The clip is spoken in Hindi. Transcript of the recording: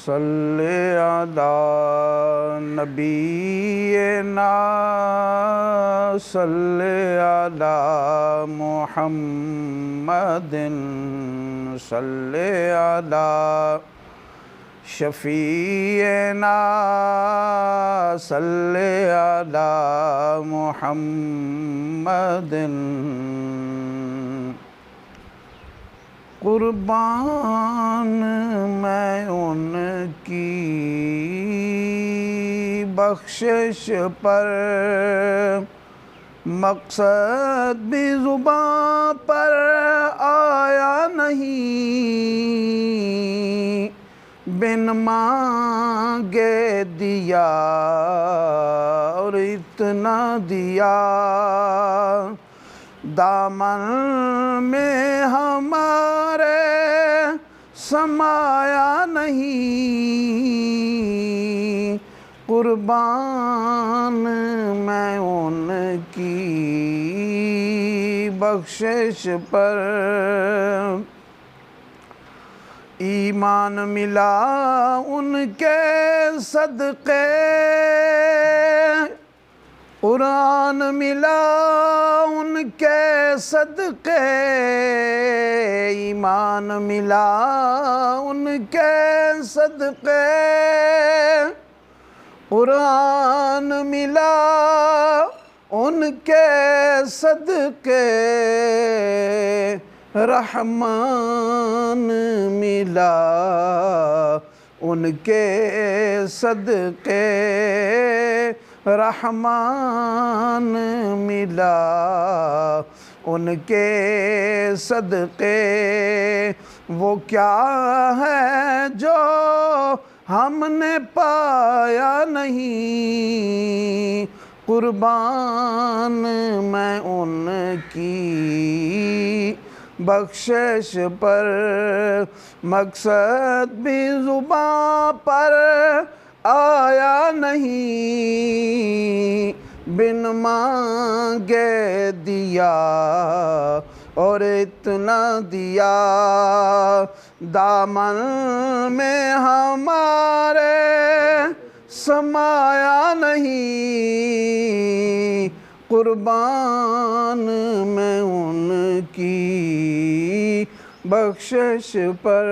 सल्ले अला नबीना सल्ले अला मुहम्मदिन सल्ले अला शफ़ीना सल्ले अला मुहम्मदिन। कुर्बान मैं उनकी बख्शिश पर, मकसद भी ज़ुबां पर आया नहीं, बिन मांगे दिया और इतना दिया, दामन में हमारे समाया नहीं। कुर्बान मैं उनकी बख्शिश पर, ईमान मिला उनके सदक़े, कुरान मिला उनके सदक़े, ईमान मिला उनके सदक़े, कुरान मिला उनके सदक़े, रहमान मिला उनके सदक़े, रहमान मिला उनके सदक़े। वो क्या है जो हमने पाया नहीं, कुर्बान मैं उनकी बख्शिश पर, मकसद भी ज़ुबां पर आया नहीं, बिन मांगे दिया और इतना दिया, दामन में हमारे समाया नहीं। कुर्बान मैं उनकी बख्शिश पर।